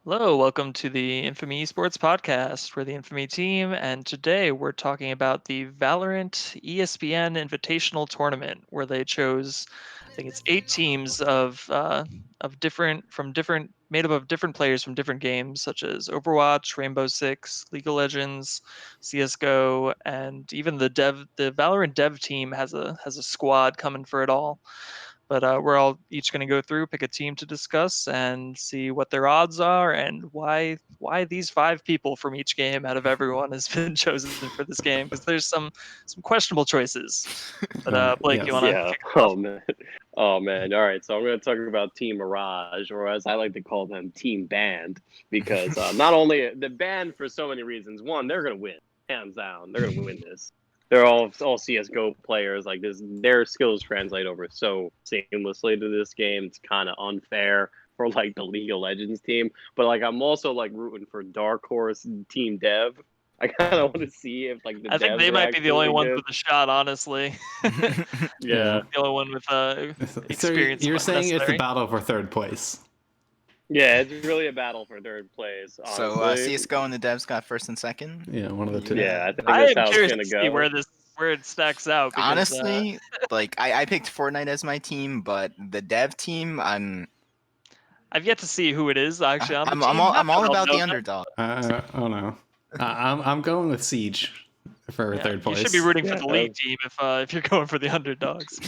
Hello, welcome to the Infamy Esports podcast. We're the Infamy team, and today we're talking about the VALORANT ESPN Invitational Tournament, where they chose, I think it's 8 teams of different made up of different players from different games, such as Overwatch, Rainbow Six, League of Legends, CS:GO, and even the VALORANT dev team has a squad coming for it all. But we're all each going to go through, pick a team to discuss, and see what their odds are and why these 5 people from each game out of everyone has been chosen for this game, because there's some questionable choices. But Blake, you Yes. want to Yeah. kick us off? Oh man. Oh man. All right. So I'm going to talk about Team Mirage, or as I like to call them, Team Band, because not only the band for so many reasons. One, they're going to win, hands down. They're going to win this. They're all CS:GO players. Like this, their skills translate over so seamlessly to this game. It's kind of unfair for like the League of Legends team, but like I'm also like rooting for Dark Horse Team Dev. I kind of want to see if like the I think devs they are might be the only actually ones good. with a shot, honestly. Yeah. The only one with So experience you're when saying it's the necessary. battle for third place? Yeah, it's really a battle for third place, So honestly. CS:GO and the devs got first and second. Yeah, one of the two. Yeah, I think I that's am how it's curious gonna to see go. where it stacks out, because Honestly, like I picked Fortnite as my team, but the dev team, I've yet to see who it is actually on the I'm team. all Not I'm that all I'll about know the them. underdog. Oh no, I'm going with Siege for Yeah, third place. you should be rooting for Yeah, the league team if you're going for the underdogs.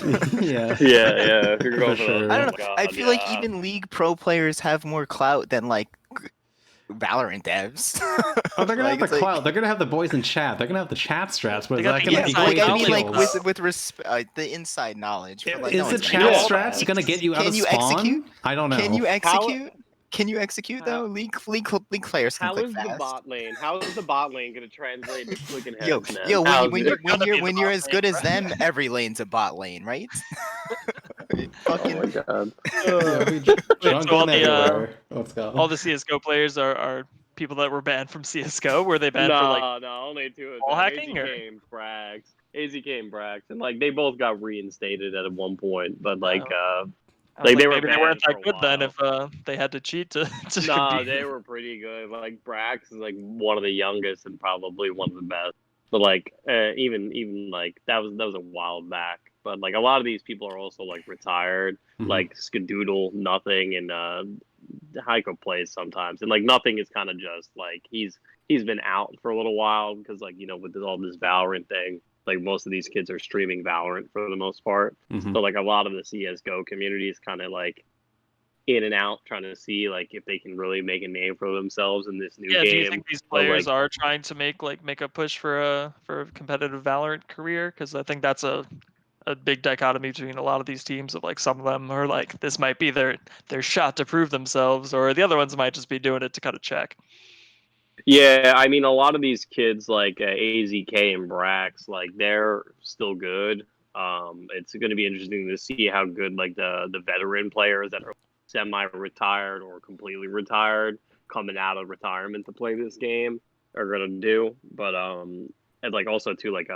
Yeah, yeah. If you're going for for sure. the, I oh don't my know. god, I feel like yeah. even League Pro players have more clout than like Valorant devs. Oh, they're gonna Like, have it's the like- clout. They're gonna have the boys in chat. They're gonna have the chat strats, but They is got that the gonna Yeah, inside but equate like I to mean, like kills? with the inside knowledge. For, like, Is no the one's chat gonna know all strats that. gonna get you out Can of you spawn? execute? I don't know. Can you How- execute? Can you execute though? How, League players can how click is the fast. bot lane? How is the bot lane gonna translate to clicking Yo, heads, man? yo, when you How's when it? you when Gotta you're be the when you're bot as lane, good as bro. them, every lane's a bot lane, right? Oh my Fucking god. Yeah, we Wait, drunk so all and the everywhere. Let's go. all the CS:GO players are people that were banned from CS:GO? Were they banned for like No, only two of ball them. hacking, or AZK and Brax. AZK and Brax, and like they both got reinstated at one point, but like I was like, they were maybe they weren't banned for that a good then while. if they had to cheat to Nah, compete. they were pretty good. Like Brax is like one of the youngest and probably one of the best. But like even like that was a while back. But like a lot of these people are also like retired. Mhm. Like Skadoodle, Nothing, and Heiko plays sometimes. And like Nothing is kind of just like he's been out for a little while because like with all this Valorant thing. Like most of these kids are streaming Valorant for the most part. Mhm. So like a lot of the CS:GO community is kind of like in and out, trying to see like if they can really make a name for themselves in this new Yeah, do you game. think these But players like, are trying to make a push for a competitive Valorant career? Because I think that's a big dichotomy between a lot of these teams. Of like, some of them are like, this might be their shot to prove themselves, or the other ones might just be doing it to cut a check. yeah, I mean, a lot of these kids like AZK and Brax, like they're still good. It's going to be interesting to see how good like the veteran players that are semi-retired or completely retired coming out of retirement to play this game are going to do. But and like also too like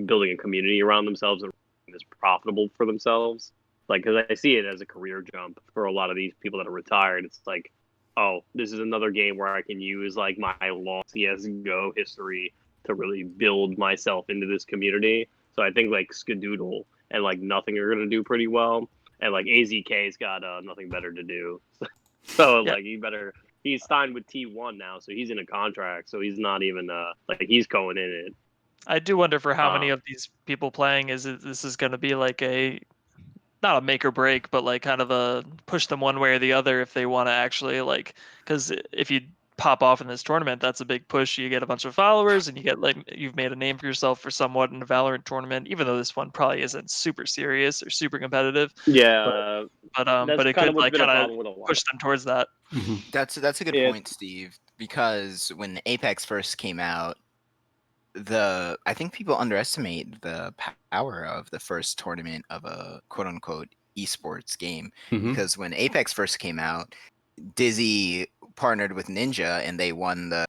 building a community around themselves and making this profitable for themselves. Like, because I see it as a career jump for a lot of these people that are retired. It's like, oh, this is another game where I can use like my long CS:GO history to really build myself into this community. So I think like Skadoodle and like Nothing are gonna do pretty well, and like AZK's got nothing better to do. So Yeah, like he's signed with T1 now, so he's in a contract, so he's not even like he's going in it. I do wonder for how many Um, of these people playing this is going to be like a not a make or break, but like kind of a push them one way or the other if they want to actually like, because if you pop off in this tournament, that's a big push. You get a bunch of followers and you get like you've made a name for yourself for somewhat in a Valorant tournament, even though this one probably isn't super serious or super competitive. But yeah, but that's it kind could of what's like been a kind of problem with a lot. push them towards that. Mhm. That's a good Yeah, point, Steve. Because when Apex first came out, I think people underestimate the power of the first tournament of a quote unquote esports game. Mhm. Because when Apex first came out, Dizzy partnered with Ninja and they won the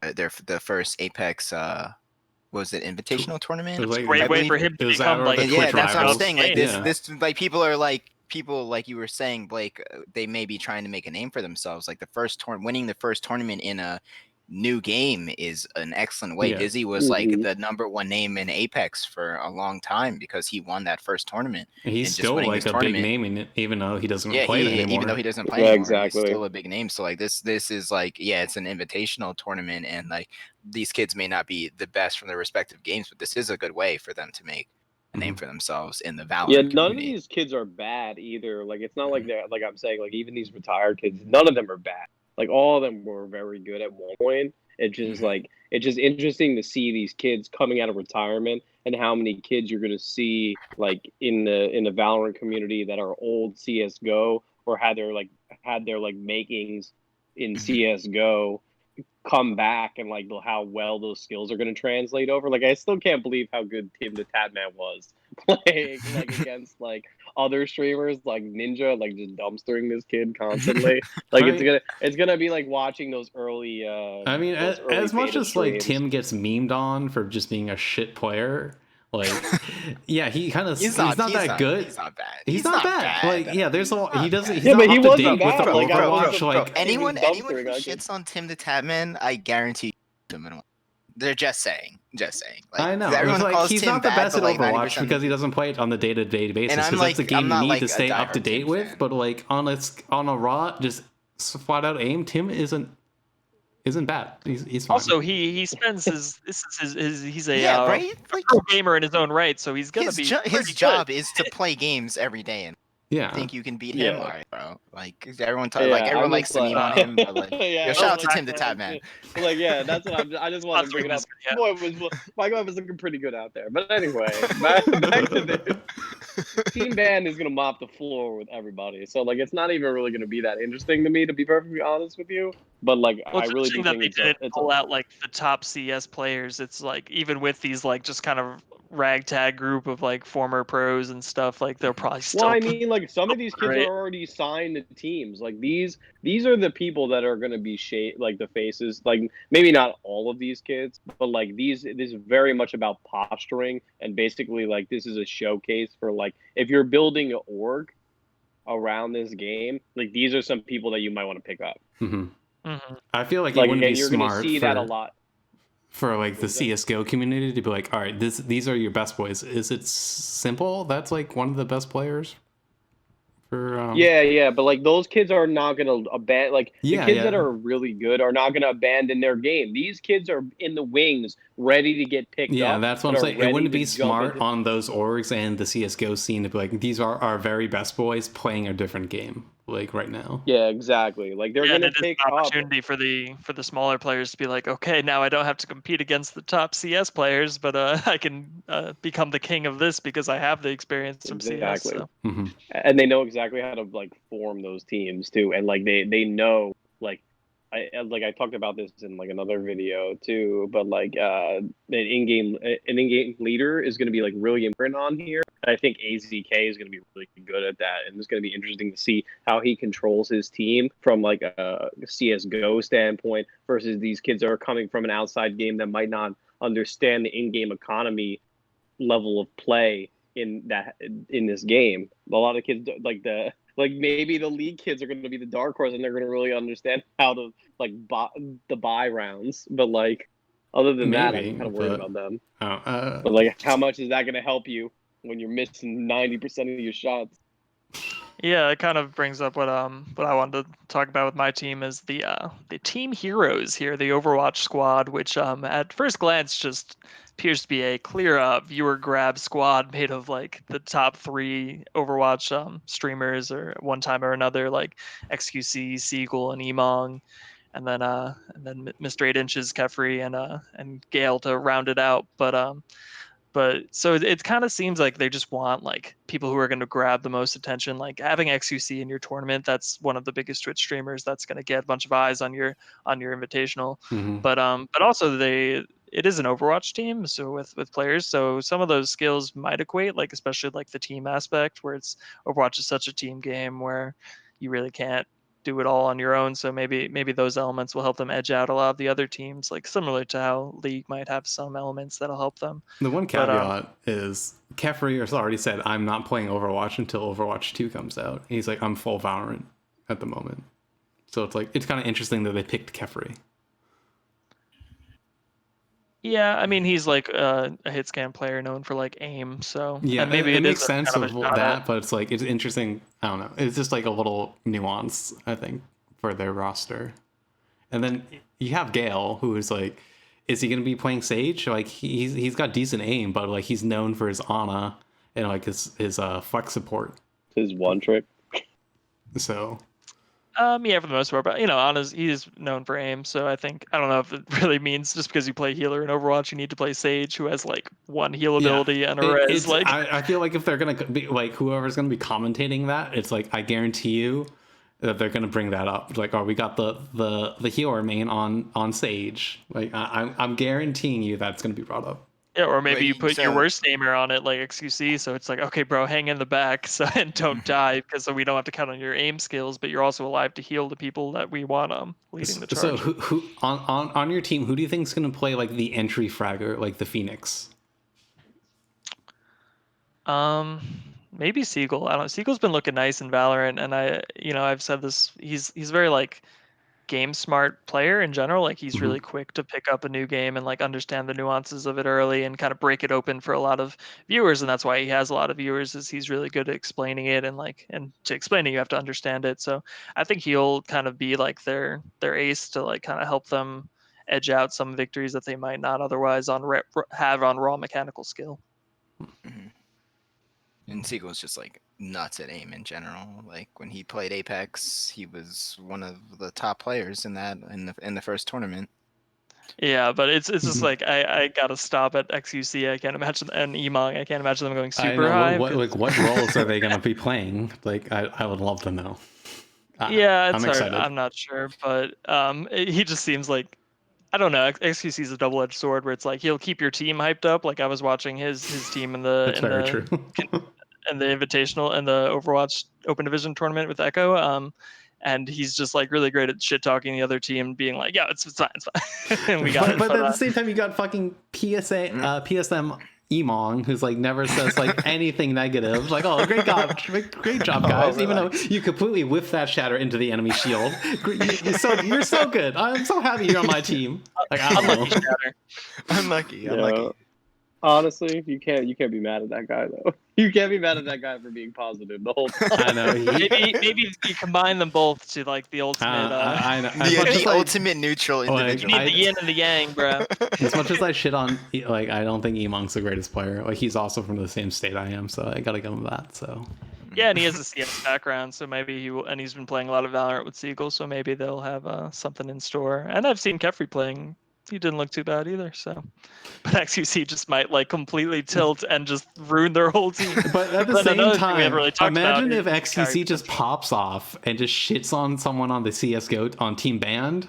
first Apex was it Invitational It tournament? was like Great I way believe. for him it to was become out of like the And Twitch yeah, that's what I'm out of rivals. the saying. Like game. Yeah. this like people are like people, like you were saying, Blake, they may be trying to make a name for themselves. Like winning the first tournament in a new game is an excellent way. Yeah. Dizzy was like the #1 name in Apex for a long time because he won that first tournament. He's and just still winning like his a big tournament, name, even though he doesn't yeah, play it anymore. even though he doesn't play Yeah, anymore, exactly. he's still a big name. So like this is like, yeah, it's an invitational tournament, and like these kids may not be the best from their respective games, but this is a good way for them to make a name for themselves in the Valorant Yeah, none of community. these kids are bad either. Like it's not like they're like I'm saying, like even these retired kids, none of them are bad. Like all of them were very good at one point. It's just like it's just interesting to see these kids coming out of retirement and how many kids you're gonna see like in the Valorant community that are old CS:GO or had their makings in CS:GO come back and like how well those skills are going to translate over. Like I still can't believe how good Tim the Tatman was playing like against like other streamers like Ninja, like just dumpstering this kid constantly. Like it's gonna be like watching those early. I mean, as much beta as like streams. Tim gets memed on for just being a shit player, like yeah, he kind of he's not that good. He's not bad. He's not bad. Like yeah, there's a he doesn't. He's Yeah, not but he up to wasn't date with the bad. Like, I watched Overwatch. him Like anyone who dumpstering, shits on Tim the Tatman, I guarantee you, they're just saying. Like, I know. everyone It's like calls he's Tim not the bad, best but, at like, Overwatch 90% because he doesn't play it on the day-to-day basis. And I'm Because like, that's the game I'm you not need like to a stay up to diehard date Tim with. fan. But like on a raw, just flat out aim, Tim isn't bad. He's fine. Also, he spends he's a Yeah, right? Like pro gamer in his own right, so he's gonna his be his pretty job good. is to play games every day, and Yeah. think you can beat him, Yeah. all right, bro. Like everyone, Yeah, everyone I'm likes just to meme on like- him, but like, Yeah, yo, I shout out was to like, Tim the Tatman. Like, yeah, that's what I just want to bring it up. Yeah. My guy was looking pretty good out there. But anyway, back to this. Team Band is gonna mop the floor with everybody. So like, it's not even really gonna be that interesting to me, to be perfectly honest with you. But like, Well, I it's really do interesting that think they didn't pull out like the top CS players. It's like even with these like just kind of ragtag group of like former pros and stuff, like they'll probably still. Well, I mean, like some of these kids are already signed to teams. Like these are the people that are going to be like the faces. Like maybe not all of these kids, but like this is very much about posturing, and basically like this is a showcase for like if you're building an org around this game, like these are some people that you might want to pick up. I feel like it Like wouldn't be you're going to smart see that a lot. for like the CS:GO community to be like, all right, these are your best boys. Is it simple? That's like one of the best players. Yeah, but like those kids are not gonna abandon. Like the kids that yeah. are really good are not gonna abandon their game. These kids are in the wings, ready to get picked up. Yeah, that's what I'm but are saying. It ready wouldn't to be jump smart into- on those orgs and the CS:GO scene to be like, these are our very best boys playing a different game, like right now. Yeah, exactly. Like they're Yeah, and gonna it is pick an up. opportunity for the smaller players to be like, okay, now I don't have to compete against the top CS players, but I can become the king of this because I have the experience from CS. Exactly. So. And they know exactly how to like form those teams too, and like they know like I talked about this in like another video too, but like an in-game leader is going to be like really important on here. And I think AZK is going to be really good at that, and it's going to be interesting to see how he controls his team from like a CS:GO standpoint versus these kids that are coming from an outside game that might not understand the in-game economy level of play in this game. A lot of kids like maybe the league kids are going to be the dark horse and they're going to really understand how to like the buy rounds. But like other than that, I'm kind of worried about them. But like, how much is that going to help you when you're missing 90% of your shots? Yeah, it kind of brings up what I wanted to talk about with my team is the team heroes here, the Overwatch squad, which at first glance just appears to be a clear viewer grab squad made of like the top 3 Overwatch streamers or at one time or another, like XQC, Seagull, and Emong, and then Mr. 8 Inches, Kefri, and Gale to round it out. But so it kind of seems like they just want like people who are going to grab the most attention. Like having XUC in your tournament, that's one of the biggest Twitch streamers. That's going to get a bunch of eyes on your invitational. But also it is an Overwatch team, so with players. So some of those skills might equate, like especially like the team aspect, where it's Overwatch is such a team game where you really can't do it all on your own. So maybe those elements will help them edge out a lot of the other teams, like similar to how League might have some elements that'll help them. The one But, caveat is Kefri has already said, I'm not playing Overwatch until Overwatch 2 comes out. And he's like, I'm full Valorant at the moment. So it's like, it's kind of interesting that they picked Kefri. Yeah, I mean he's like a hit scan player known for like aim, so Yeah, and maybe it it is makes sense kind of a shot that, at- but it's like, it's interesting. I don't know. It's just like a little nuance, I think, for their roster. And then you have Gale, who is like, is he going to be playing Sage? Like he's got decent aim, but like he's known for his Ana and like his flex support. His one trick. So Yeah, for the most part, but he's known for aim, so I don't know if it really means just because you play healer in Overwatch, you need to play Sage, who has like one heal ability and a res. Like, I feel like if they're gonna be like whoever's gonna be commentating that, it's like I guarantee you that they're gonna bring that up. Like, oh, we got the healer main on Sage. Like, I'm guaranteeing you that's gonna be brought up. yeah, or maybe you Wait, put your so- worst aimer on it, like XQC, so it's like, okay, bro, hang in the back, so and don't die, because so we don't have to count on your aim skills, but you're also alive to heal the people that we want leading the charge. So who on your team? Who do you think is gonna play like the entry fragger, like the Phoenix? Maybe Siegel. I don't know. Siegel's been looking nice in Valorant, and I've said this. He's very like game smart player in general. Like he's really quick to pick up a new game and like understand the nuances of it early and kind of break it open for a lot of viewers. And that's why he has a lot of viewers, is he's really good at explaining it, and to explain it you have to understand it. So I think he'll kind of be like their ace to like kind of help them edge out some victories that they might not otherwise have on raw mechanical skill. Mhm. And Siegel's just like nuts at aim in general. Like when he played Apex, he was one of the top players in the first tournament. Yeah, but it's just like I gotta stop at XUC. I can't imagine, and Emong. I can't imagine them going I super know high. what roles are they gonna be playing? Like I would love to know. Yeah, it's I'm hard. excited. I'm not sure, but he just seems like, I don't know. XQC is a double-edged sword where it's like he'll keep your team hyped up. Like I was watching his team in the That's very true. in the Invitational and the Overwatch Open Division tournament with Echo. And he's just like really great at shit talking the other team, being like, "Yeah, it's fine, it's fine." And we got but at the same time, you got fucking PSM Emong, who's like never says like anything negative. Like, oh, great job, great job, guys. Even though you completely whiff that shatter into the enemy shield, you're so good. I'm so happy you're on my team. Like, I don't know. Shatter. Unlucky. Honestly, you can't be mad at that guy though. You can't be mad at that guy for being positive the whole time. I know. Maybe you combine them both to like the ultimate. I know. The ultimate neutral individual. You need the yin and the yang, bro. As much as I shit on, like, I don't think Emong's the greatest player. Like, he's also from the same state I am, so I gotta give him that. So. Yeah, and he has a CS background, so maybe he will, and he's been playing a lot of Valorant with Siegel, so maybe they'll have something in store. And I've seen Kefri playing; he didn't look too bad either. So, but XQC just might like completely tilt and just ruin their whole team. But at the same time, really imagine if about XQC just pops off and just shits on someone on the CS:GO on Team Band.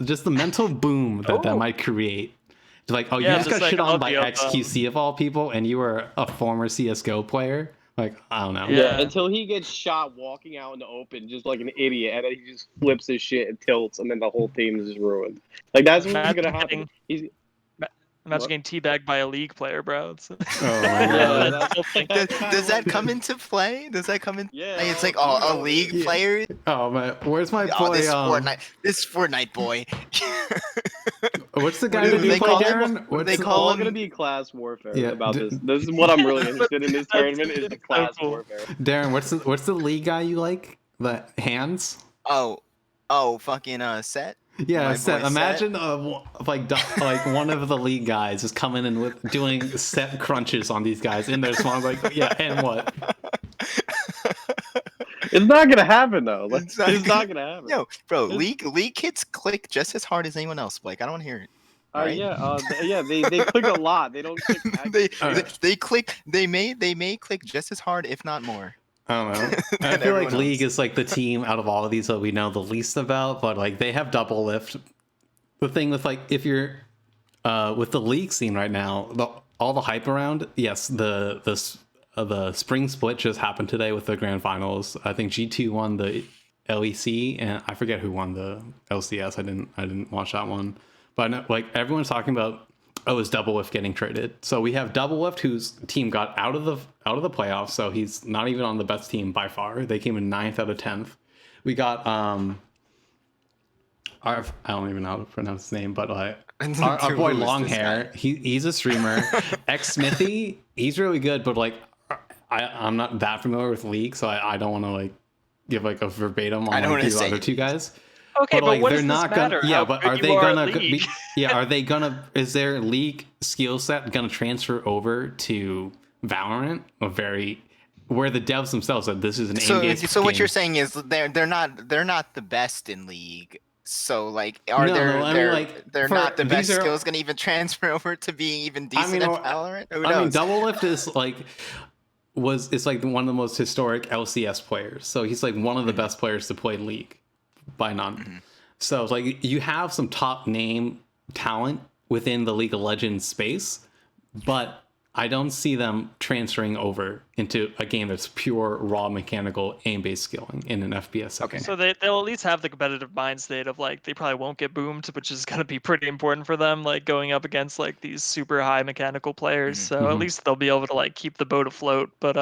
Just the mental boom that might create. It's like, oh, Yeah, you just got like shit on by Elvio, XQC of all people, and you were a former CS:GO player. Like, I don't know. Yeah. Until he gets shot walking out in the open just like an idiot, and then he just flips his shit and tilts, and then the whole team is just ruined. Like that's what's gonna happen. Imagine getting teabagged by a League player, bro. Oh my god. Does that come into play? Does that come into Yeah. play? It's like, a League player. Oh man, where's my boy? Oh, this Fortnite boy. What's the guy What do that they you play, call him? Darren? What do they What's call all him? gonna be class warfare Yeah, about this. This is what I'm really interested in this tournament is the so class cool. warfare. Darren? What's the league guy you like? The hands? Oh, fucking Set. Yeah, My Set. boy Imagine like one of the league guys just coming in with doing set crunches on these guys in their spawn. Like, yeah, and what? It's not gonna happen though. Like, It's it's not not gonna happen. Yo, bro, League kids click just as hard as anyone else. Blake, I don't want to hear it. Right? Yeah, they click a lot. They don't click. they click. They may click just as hard, if not more. I don't know. I Than feel like everyone League else. is like the team out of all of these that we know the least about, but like they have double lift. The thing with like if you're with the League scene right now, all the hype around, yes, the spring split just happened today with the grand finals. I think G2 won the LEC, and I forget who won the LCS. I didn't watch that one, but I know, like everyone's talking about, oh, is Doublelift getting traded? So we have Doublelift, whose team got out of the playoffs, so he's not even on the best team by far. They came in 9th out of 10th. We got I don't even know how to pronounce his name, but like our boy Longhair, he's a streamer. X Smithy, he's really good, but like I'm not that familiar with League, so I don't want to like give like a verbatim on like, these other two guys. Okay, but like, what they're does not this matter? gonna. Yeah, How but good are you they are at gonna? League? Are they gonna? Is their League skill set gonna transfer over to Valorant? Where the devs themselves said this is an aim-based game. So what you're saying is they're not the best in League. So like, are they're not the best skills gonna even transfer over to being even decent at Valorant? Who knows? I mean, Doublelift is like. Is like one of the most historic LCS players. So he's like one of the best players to play League by none. Mm-hmm. So like you have some top name talent within the League of Legends space, but I don't see them transferring over into a game that's pure raw mechanical aim-based skilling in an FPS setting. Okay, so they'll at least have the competitive mind state of like they probably won't get boomed, which is going to be pretty important for them, like going up against like these super high mechanical players. So at least they'll be able to like keep the boat afloat. But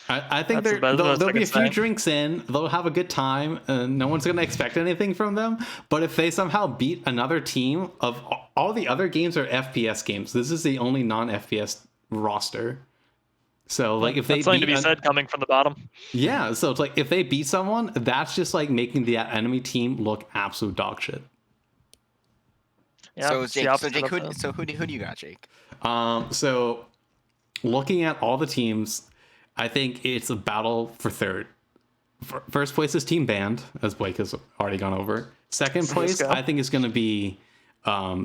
I think there'll be a few drinks in, they'll have a good time, and no one's going to expect anything from them. But if they somehow beat another team, of all the other games are FPS games, this is the only non-FPS roster. So like if they something to be said coming from the bottom. Yeah, so it's like if they beat someone, that's just like making the enemy team look absolute dog shit. Yeah, so Jake, who do you got, Jake? So looking at all the teams, I think it's a battle for third. First place is Team Band, as Blake has already gone over. Second place, I think, is going to be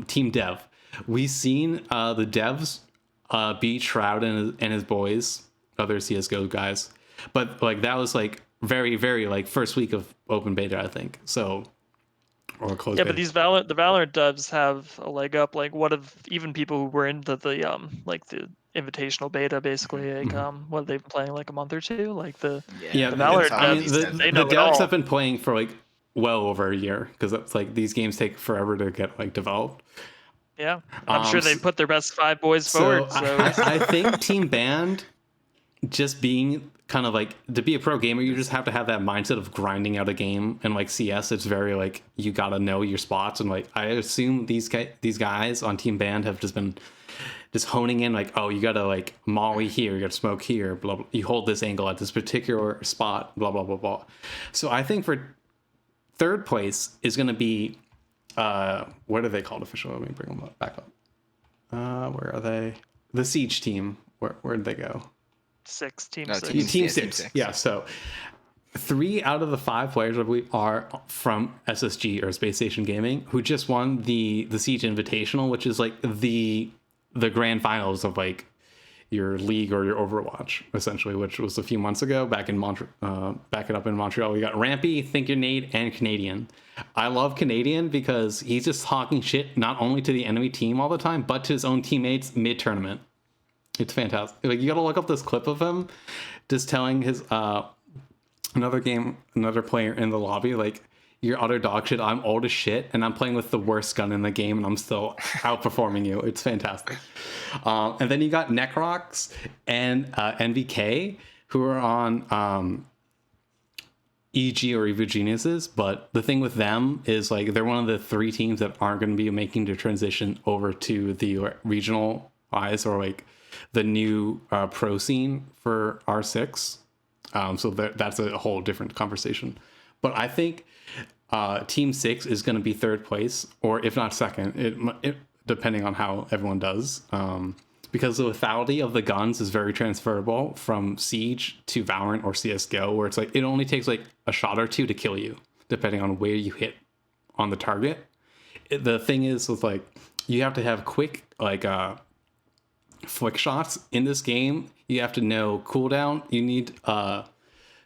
Team Dev. We've seen the devs beat Shroud and his boys, other CSGO guys, but like that was like very, very like first week of open beta, I think. So, or closed beta. But these the Valorant devs have a leg up. Like, what if even people who were into the like the invitational beta, basically, like what they've been playing like a month or two, like the Valorant devs, they know the devs have been playing for like well over a year, because it's like these games take forever to get like developed. Yeah, I'm sure they put their best 5 boys forward. So I think Team Band, just being kind of like, to be a pro gamer, you just have to have that mindset of grinding out a game. And like CS, it's very like you gotta know your spots. And like I assume these guys on Team Band have just been honing in, like, oh, you gotta like molly here, you gotta smoke here, blah blah. You hold this angle at this particular spot, blah blah blah blah. So I think for third place is gonna be. What are they called officially? Let me bring them back up. Where are they? The Siege team. Where did they go? Team 6. Team 6. Yeah. So 3 out of the 5 players, I believe, are from SSG or Space Station Gaming, who just won the Siege Invitational, which is like the grand finals of like your League or your Overwatch, essentially, which was a few months ago back in back it up in Montreal. We got Rampy, Think Your Nade, and Canadian. I love Canadian because he's just talking shit not only to the enemy team all the time, but to his own teammates mid-tournament. It's fantastic. Like, you gotta look up this clip of him just telling his another player in the lobby, like, you're utter dog shit, I'm old as shit, and I'm playing with the worst gun in the game, and I'm still outperforming you. It's fantastic. And then you got Necrox and NVK, who are on EG or Evo Geniuses, but the thing with them is like they're one of the 3 teams that aren't going to be making the transition over to the regional eyes or like the new pro scene for R6. So that's a whole different conversation. But I think Team 6 is going to be third place, or if not second, it depending on how everyone does. Because the lethality of the guns is very transferable from Siege to Valorant or CSGO, where it's like it only takes like a shot or 2 to kill you, depending on where you hit on the target. The thing is with like you have to have quick like flick shots in this game. You have to know cooldown. You need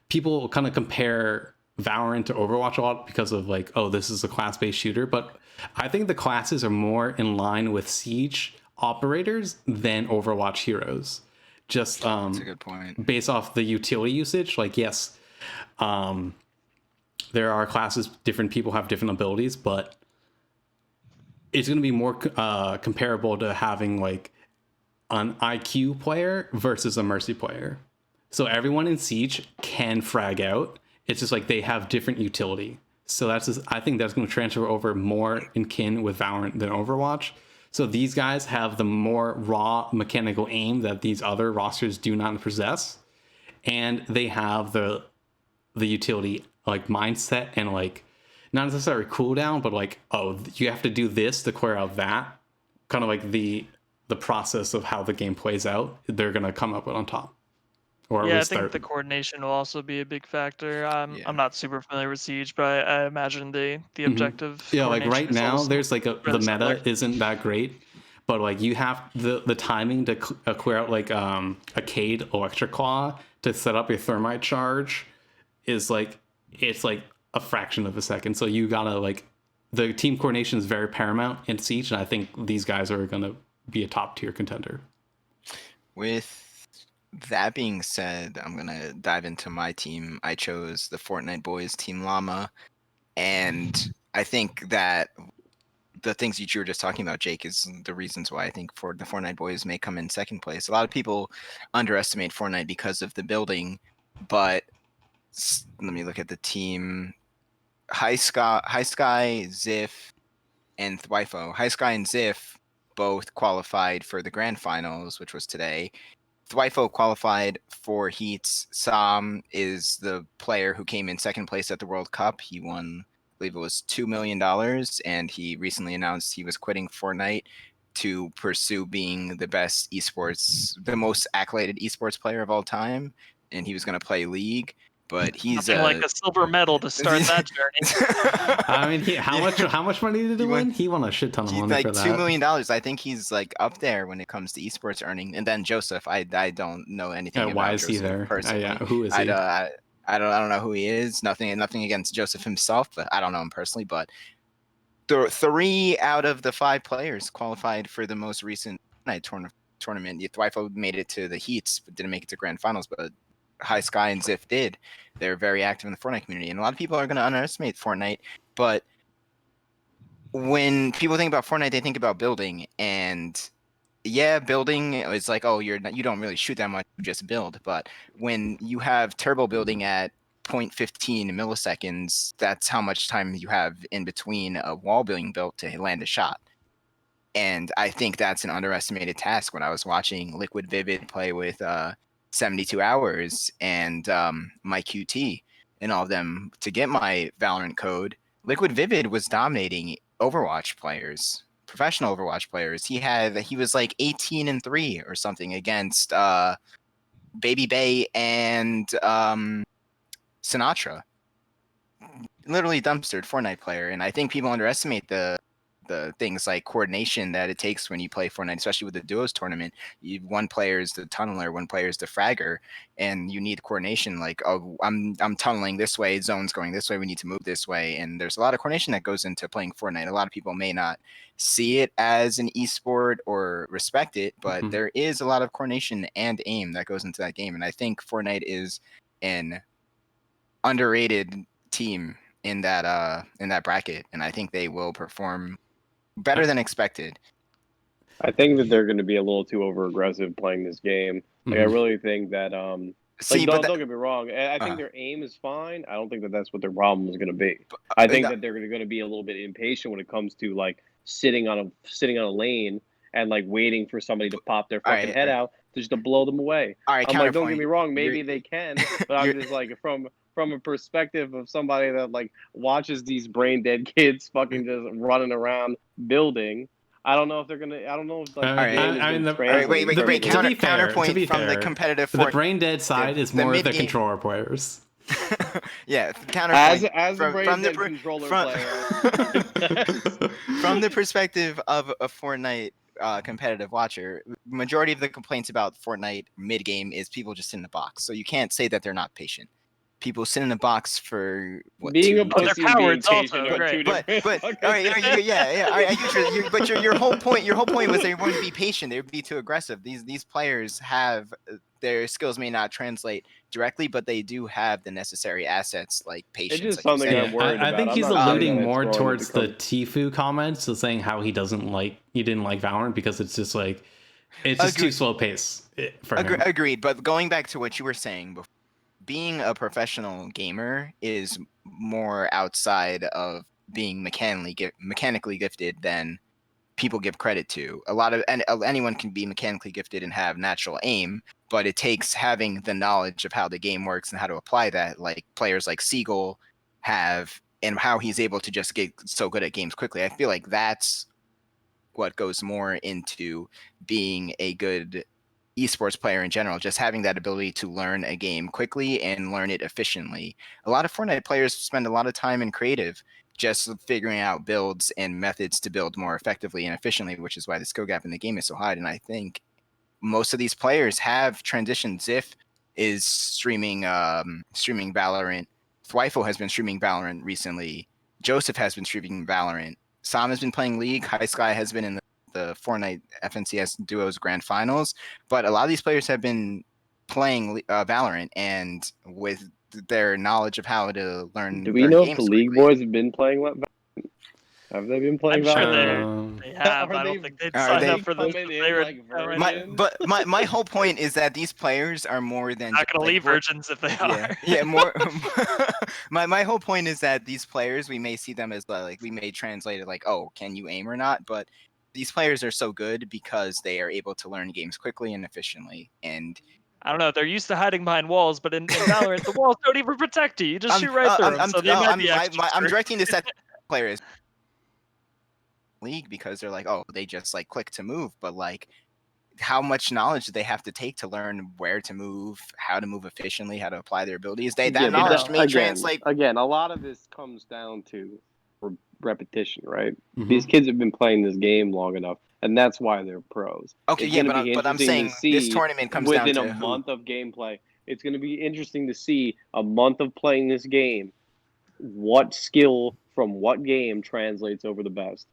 people kind of compare Valorant to Overwatch a lot because of like, oh, this is a class-based shooter, but I think the classes are more in line with Siege operators than Overwatch heroes. Just that's a good point. Based off the utility usage, like yes, there are classes, different people have different abilities, but it's going to be more comparable to having like an IQ player versus a Mercy player. So everyone in Siege can frag out. It's just like they have different utility. So that's just, I think that's going to transfer over more in kin with Valorant than Overwatch. So these guys have the more raw mechanical aim that these other rosters do not possess, and they have the utility like mindset and like not necessarily cooldown, but like, oh, you have to do this to clear out that. Kind of like the process of how the game plays out, they're gonna come up with on top. Or Yeah, I at least think start. the coordination will also be a big factor. Yeah. I'm not super familiar with Siege, but I imagine the objective Yeah, like coordination right is now, almost there's like the really similar. meta isn't that great, but like you have the timing to clear out like a Cade Electric Claw to set up your Thermite charge is like, it's like a fraction of a second. So you gotta like, the team coordination is very paramount in Siege, and I think these guys are gonna be a top tier contender. With that being said, I'm gonna dive into my team. I chose the Fortnite boys, Team Llama, and I think that the things that you were just talking about, Jake, is the reasons why I think for the Fortnite boys may come in second place. A lot of people underestimate Fortnite because of the building, but let me look at the team. High Sky, Ziff, and Thwifo. High Sky and Ziff both qualified for the grand finals, which was today. Thwifo qualified for heats. Sam is the player who came in second place at the World Cup. He won, I believe it was $2 million, and he recently announced he was quitting Fortnite to pursue being the best esports, the most accoladed esports player of all time, and he was going to play League. But he's Nothing like a silver medal to start that journey. I mean, how much money did he win? He won a shit ton of money like for that. $2 million. I think he's like up there when it comes to esports earning. And then Joseph, I don't know anything about why is Joseph he there? personally. Yeah, who is he? I don't know who he is. Nothing against Joseph himself, but I don't know him personally. But the 3 out of the 5 players qualified for the most recent night tournament. Thwifo made it to the heats, but didn't make it to grand finals. But High Sky and Ziff did. They're very active in the Fortnite community, and a lot of people are going to underestimate Fortnite. But when people think about Fortnite, they think about building, and yeah, building is like, oh, you don't really shoot that much, you just build. But when you have turbo building at 0.15 milliseconds, that's how much time you have in between a wall being built to land a shot. And I think that's an underestimated task. When I was watching Liquid Vivid play with 72 Hours and my QT and all of them to get my Valorant code, Liquid Vivid was dominating Overwatch players, professional Overwatch players. He was like 18-3 or something against Baby Bay and Sinatra. Literally dumpstered Fortnite player, and I think people underestimate the things like coordination that it takes when you play Fortnite, especially with the duos tournament. One player is the tunneler, one player is the fragger, and you need coordination. Like, oh, I'm tunneling this way, zone's going this way, we need to move this way, and there's a lot of coordination that goes into playing Fortnite. A lot of people may not see it as an esport or respect it, but there is a lot of coordination and aim that goes into that game, and I think Fortnite is an underrated team in that bracket, and I think they will perform better than expected. I think that they're going to be a little too over aggressive playing this game. Like, I really think that See, don't but get me wrong. I think their aim is fine. I don't think that that's what their problem is going to be. I think that they're going to be a little bit impatient when it comes to like sitting on a lane and like waiting for somebody to pop their fucking head out just to blow them away. All right, I'm like, don't get me wrong. Maybe they can, but I'm just like from a perspective of somebody that like watches these brain dead kids fucking just running around building. I don't know if they're gonna. I don't know if like the game is gonna translate. Wait. Counterpoint to be from fair, the competitive. The brain dead side is more of the controller players. Yeah, counterpoint as a brain dead controller player. From the perspective of a Fortnite competitive watcher, majority of the complaints about Fortnite mid game is people just sit in the box. So you can't say that they're not patient. People sit in the box for what? Being a pussy and being patient are two different. But all right, yeah. All right, but your whole point was they wouldn't be patient. They would be too aggressive. These players have their skills may not translate directly, but they do have the necessary assets like patience. just like you something said. I'm worried I think about. he's I'm not saying alluding that it's more going to towards the become- Tfue comments, so saying how he didn't like Valorant because it's just like it's just too Agreed. slow pace for him. Agreed. But going back to what you were saying before, being a professional gamer is more outside of being mechanically gifted than people give credit to. Anyone can be mechanically gifted and have natural aim, but it takes having the knowledge of how the game works and how to apply that, like players like Siegel have, and how he's able to just get so good at games quickly. I feel like that's what goes more into being a good esports player in general, just having that ability to learn a game quickly and learn it efficiently. A lot of Fortnite players spend a lot of time in creative just figuring out builds and methods to build more effectively and efficiently, which is why the skill gap in the game is so high. And I think most of these players have transitioned. Ziff is streaming Valorant. Thwyfo has been streaming Valorant recently. Joseph has been streaming Valorant. Sam has been playing League. High Sky has been in the Fortnite FNCS Duos Grand Finals. But a lot of these players have been playing Valorant, and with their knowledge of how to learn. Do we know if the games League quickly. boys have been playing what? Have they been playing I'm sure Valorant? they have. Are I they- don't think they'd are sign they up for this. coming But in they were like going virgin? in. My whole point is that these players are more than Not going to like, leave virgins if they are. yeah more my whole point is that these players, we may see them as like, we may translate it like, oh, can you aim or not, but these players are so good because they are able to learn games quickly and efficiently. And I don't know. They're used to hiding behind walls, but in Valorant, the walls don't even protect you. You just shoot right through them. So they might be extra. I'm directing this at players League because they're like, oh, they just like click to move, but like, how much knowledge do they have to take to learn where to move, how to move efficiently, how to apply their abilities? That but knowledge that- may translate. Again, a lot of this comes down to repetition, right? Mhm. These kids have been playing this game long enough, and that's why they're pros. Okay, It's yeah, gonna be but I'm interesting saying to this see tournament comes down within to a who. month of gameplay. It's going to be interesting to see a month of playing this game, what skill from what game translates over the best.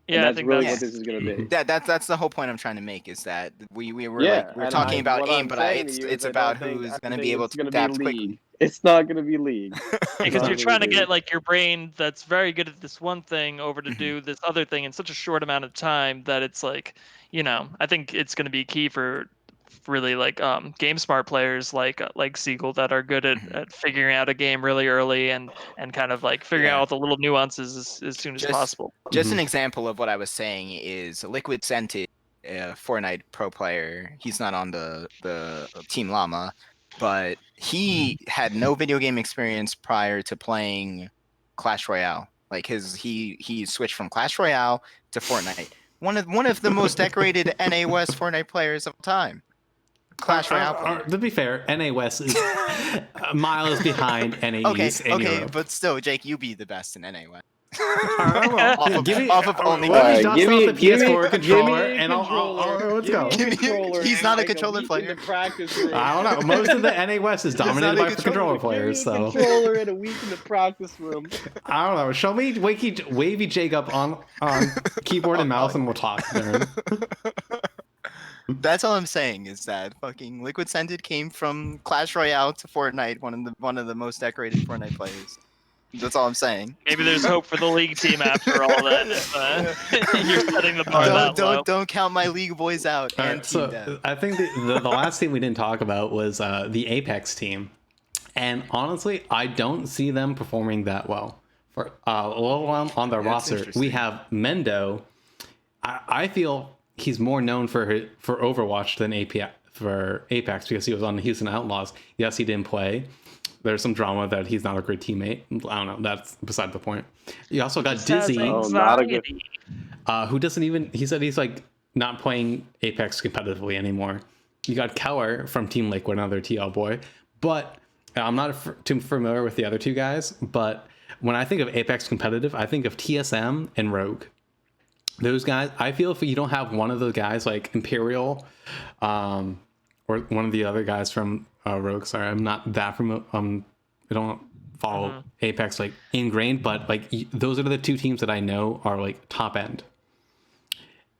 And Yeah, I that's think really that's what this is going to be. That's the whole point I'm trying to make, is that we were Yeah, like, we're and talking about what aim, I'm but saying to it's you it's is I about don't think- who's I going to think be able it's to gonna be adapt League. quickly. It's not going to be League. because not you're gonna trying to be get League. like your brain that's very good at this one thing over to do this other thing in such a short amount of time that it's like, I think it's going to be key for really like game smart players like Siegel that are good at figuring out a game really early and kind of like figuring out all the little nuances as soon as possible. Just an example of what I was saying is Liquid Scented, Fortnite pro player. He's not on the Team Llama, but he had no video game experience prior to playing Clash Royale. Like he switched from Clash Royale to Fortnite. One of the most decorated NA West Fortnite players of all time. Clash Royale player. To be fair, NA West is miles behind NA Okay, East and Europe. but still, Jake, you be the best in NA West. Give me Alright, dust give off me- the give me- PS4 give me controller, a and I'll controller. let's Give go. me a controller He's and, not a like, controller week player. in the practice room. I don't know. Most of the NA West is dominated not a by controller players, Give me a so controller and a week in the practice room. I don't know. Show me wavy Jacob on keyboard and mouse, and we'll talk. Darren. That's all I'm saying, is that fucking Liquid Scented came from Clash Royale to Fortnite, one of the most decorated Fortnite players. That's all I'm saying. Maybe there's hope for the league team after all that. If, you're setting the bar that low. Don't count my league boys out. All And right, Team so Dev. I think the last team we didn't talk about was the Apex team, and honestly, I don't see them performing that well. For on their roster, we interesting. have Mendo. I feel he's more known for Overwatch than for Apex because he was on the Houston Outlaws. Yes, he didn't play. There's some drama that he's not a great teammate. I don't know. That's beside the point. You also got Dizzy, not a good- who doesn't even. He said he's like not playing Apex competitively anymore. You got Keller from Team Liquid, another TL boy. But I'm not too familiar with the other two guys. But when I think of Apex competitive, I think of TSM and Rogue. Those guys, I feel if you don't have one of those guys like Imperial, or one of the other guys from Rogue. Sorry, I'm not that familiar. I don't follow Apex like ingrained, but like those are the two teams that I know are like top end.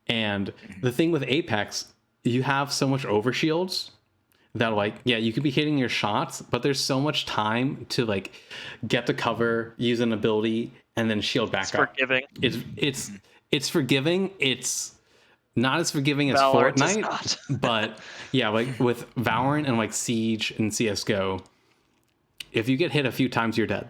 And the thing with Apex, you have so much overshields that like, yeah, you could be hitting your shots, but there's so much time to like get the cover, use an ability, and then shield back It's up. forgiving. It's forgiving. It's not as forgiving as Valorant is Fortnite, not. but yeah, like with Valorant and like Siege and CS:GO, if you get hit a few times, you're dead.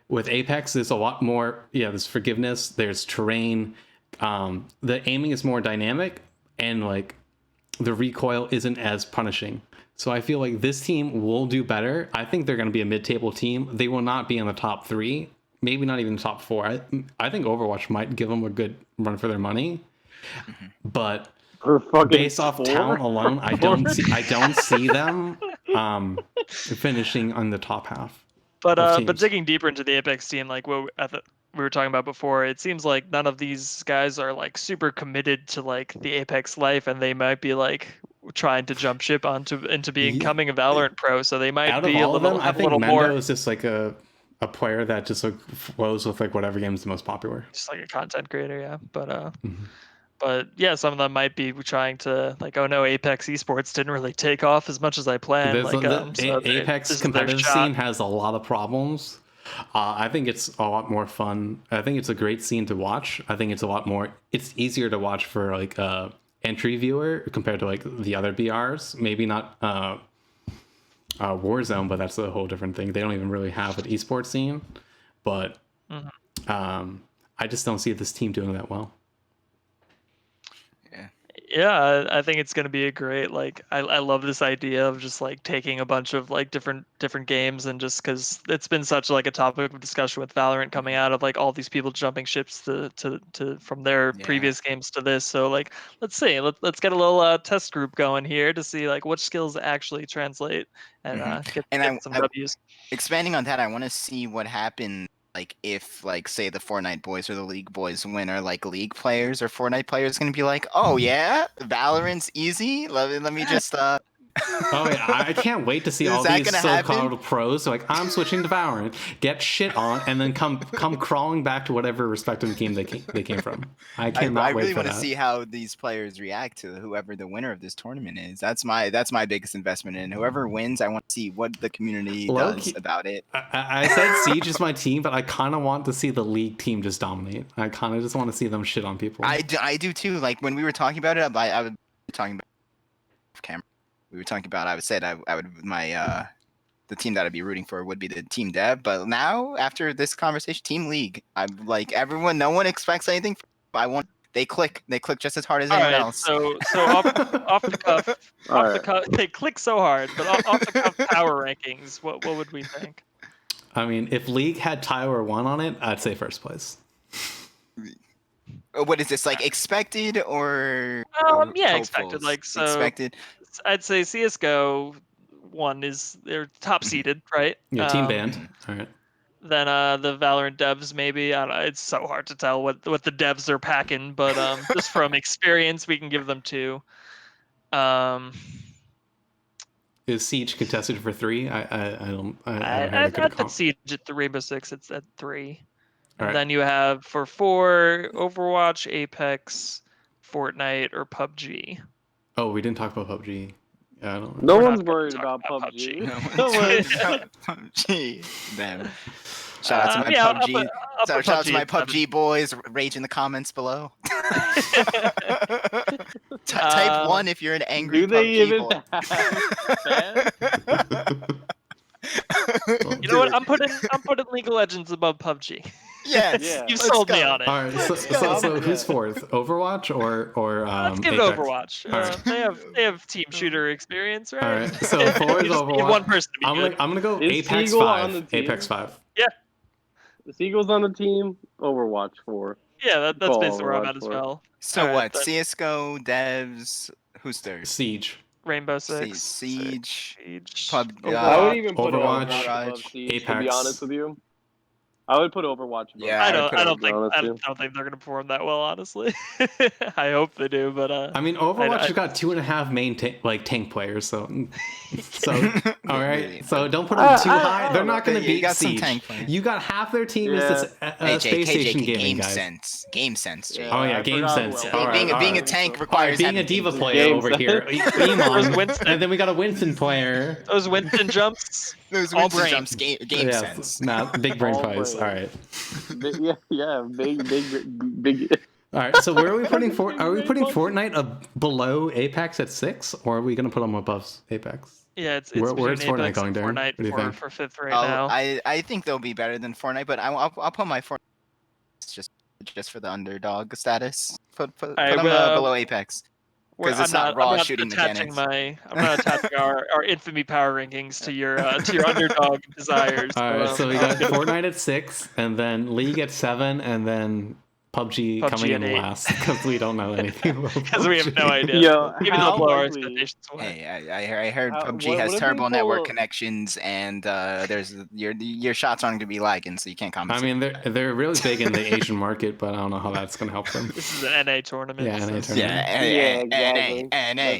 With Apex, there's a lot more. Yeah, there's forgiveness. There's terrain. The aiming is more dynamic, and like the recoil isn't as punishing. So I feel like this team will do better. I think they're going to be a mid-table team. They will not be in the top 3, maybe not even the top 4. I think Overwatch might give them a good run for their money, but based off 4? talent alone, I don't see them finishing on the top half. But digging deeper into the Apex team, like what we were talking about before, it seems like none of these guys are like super committed to like the Apex life, and they might be like trying to jump ship into becoming a Valorant pro. So they might Out be of all of them, I think Mendo more is just like a player that just like flows with like whatever game is the most popular. just like a content creator, yeah. But yeah, some of them might be trying to like, oh no, Apex Esports didn't really take off as much as I planned. So Apex competitive scene has a lot of problems. I think it's a lot more fun. I think it's a great scene to watch. I think it's easier to watch for like entry viewer compared to like the other BRs. Maybe not Warzone, but that's a whole different thing. They don't even really have an esports scene. But I just don't see this team doing that well. Yeah, I think it's gonna be a great like I love this idea of just like taking a bunch of like different games, and just because it's been such like a topic of discussion with Valorant coming out of like all these people jumping ships to from their previous games to this. So like let's let's get a little test group going here to see like which skills actually translate and get some W's. Expanding on that, I want to see what happened. Like if like say the Fortnite boys or the League boys win, are like League players or Fortnite players gonna be like, oh yeah, Valorant's easy. Let me just Oh yeah, I can't wait to see all these so-called pros. So like, I'm switching to Valorant, get shit on, and then come crawling back to whatever respective game they came from. I cannot I wait really for want that. to see how these players react to whoever the winner of this tournament is. That's my biggest investment in. Whoever wins, I want to see what the community does about it. I said Siege is my team, but I kind of want to see the League team just dominate. I kind of just want to see them shit on people. I do too. Like when we were talking about it, I was talking about off camera. We were talking about. I said I would the team that I'd be rooting for would be the Team Dev. But now after this conversation, Team League. I'm like everyone. No one expects anything. They click just as hard as anyone else. So off the cuff, they click so hard. But off the cuff power rankings, what would we think? I mean, if League had Tyler 1 on it, I'd say first place. What is this, like expected or yeah, expected. Like so expected. I'd say CS:GO 1 is they're top seeded, right? Yeah, team banned. All right. Then the Valorant devs maybe. I don't know, it's so hard to tell what the devs are packing, but just from experience, we can give them 2. Is Siege contested for 3? I've put Siege at the Rainbow Six. It's at 3. And right. Then you have for 4 Overwatch, Apex, Fortnite, or PUBG. Oh, we didn't talk about PUBG. Yeah, I don't. No one's worried about PUBG. PUBG. Damn. Shout out to my PUBG. Shout out to my PUBG boys. Rage in the comments below. Type 1 if you're an angry PUBG boy. You know what? I'm putting League of Legends above PUBG. Yes, you've sold me on it. All right, so who's fourth? Overwatch or let's give it Overwatch. They have team shooter experience, right? All right, so 4 is Overwatch. One person to be good. I'm gonna go Apex 5. Apex 5. Yeah. The Seagulls on the team. Overwatch 4. Yeah, that's basically where I'm at as well. So what? CS:GO devs. Who's there? Siege. Rainbow Six. Siege. I would even put Overwatch, Apex, Siege, Apex. to be honest with you. I would put Overwatch. Above Yeah, I I would don't. put I it- don't think. I honestly. don't think they're gonna perform that well. Honestly, I hope they do, but I mean, Overwatch I- has got 2.5 main tank players, so all right. Really. So don't put them too high. I They're don't not going to know. You beat got some Siege. tank players. You got half their team Yeah. is this Space Station gaming guys. Game sense, Jake. Oh yeah, I game forgot sense. who Yeah. All right, being all being a right. tank All right, requires being a having diva team player Game over sense. here, Where's Emon, Winston? and then we got a Winston player. those Winston jumps. Those All Winston brain. jumps, game Yes, sense. big brain All pies. brain. All right, Yeah, big. all right. So where are we putting Big Are we brain putting punches. Fortnite below Apex at 6, or are we going to put them above Apex? Yeah, it's Where's between Fortnite Apex going, and Darren? Fortnite What do you think? for fifth right now. I think they'll be better than Fortnite, but I'll put my Fortnite just for the underdog status. Put I them will- below Apex. 'Cause it's not raw shooting attaching mechanics. I'm not attaching our infamy power rankings to your underdog desires. All right, so we I'll got give- Fortnite at 6, and then League at 7, and then PUBG coming at in 8. last because we don't know anything about Because we have no PUBG. idea. Yo, Maybe they'll how blow our likely- expectations away. Hey, I heard PUBG what has if they terrible pull network a- connections, and there's your shots aren't going to be lagging, so you can't I compensate. mean, they're really big in the Asian market, but I don't know how that's going to help them. This is an NA tournament. Yeah, NA so- tournament. exactly. NA.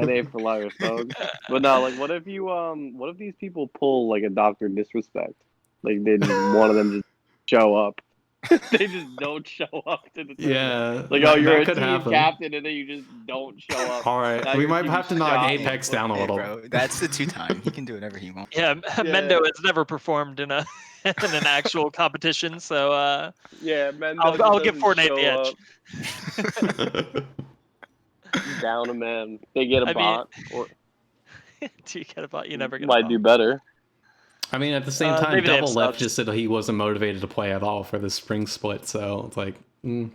NA for liars, folks. But no, like, what if these people pull like a Doctor Disrespect? Like, they just one of them just show up. They just don't show up to the tournament. Yeah, Like, oh, you're that a could team happen. captain, and then you just don't show up. All right, Now we your might team have to is knock shot. Apex down a Hey, little. bro, that's the 2-time. He can do whatever he wants. Yeah, Yeah. Mendo has never performed in a in an actual competition, so Yeah, man. I'll give Fortnite the edge. Down a man. They get a I mean, bot, or Do you get a bot? You never get a might bot. do better. I mean, at the same time, maybe they have Double Left subs. just said he wasn't motivated to play at all for the spring split, so it's like, we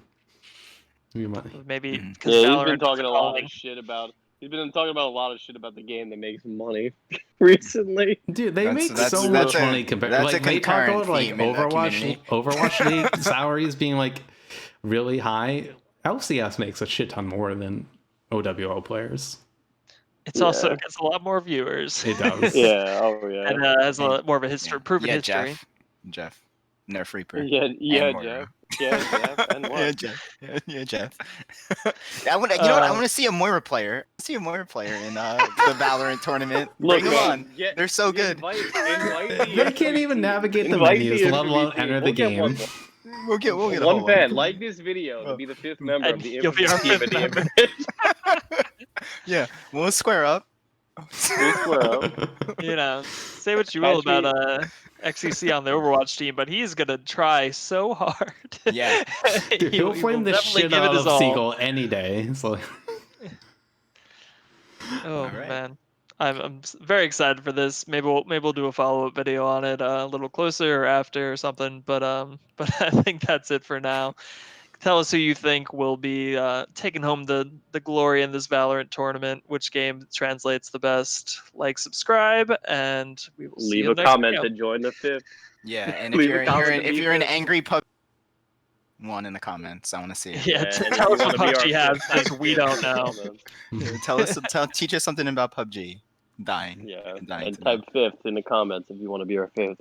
might. Maybe Mhm. because Yeah, he's Valorant been is talking a lot calling. of shit about. He's been talking about a lot of shit about the game that makes him money recently. Dude, they make That's- so that's much a- money compared. that's Like a they talk concurrent about like theme in the community. Overwatch League salaries being like really high. LCS makes a shit ton more than OWO players. It's also Yeah. gets a lot more viewers. It does. Yeah. Oh yeah. And has a lot more of a history, proven history. Jeff. Nerf Reaper. Yeah. more, Jeff. Yeah, Jeff. And what? Yeah, Jeff. Yeah, Jeff. I want. You know what? I want to see a Moira player. See a Moira player in the Valorant tournament. Look, Bring them man, on. get- They're so good. Invite the They can't even navigate the Invite menus, the let alone Infamy enter team. the We'll get game. one- We'll get a One whole fan, like this video to be the 5th member And of the you'll be Infamy our team fifth at the member. Infinite. Yeah, we'll square up. We'll square up. You know, say what you will Catch me- about XCC on the Overwatch team, but he's gonna try so hard. Yeah. Dude, he he'll will flame the definitely shit give it out his of all. Seagull any day. So Oh Alright. man, I'm very excited for this. Maybe we'll do a follow up video on it a little closer or after or something. But I think that's it for now. Tell us who you think will be taking home the glory in this Valorant tournament. Which game translates the best? Like, subscribe, and we will see Leave you a in the next comment video. to join the 5th. Yeah, and if Leave a you're comment to if be you're an fifth. angry pub, one in the comments. I want to see it. Yeah, and if tell you us what wanna be our PUBG has, fifth, because we don't know. Yeah, teach us something about PUBG. Dying. Yeah, Dying and to know. type 5th in the comments if you want to be our 5th.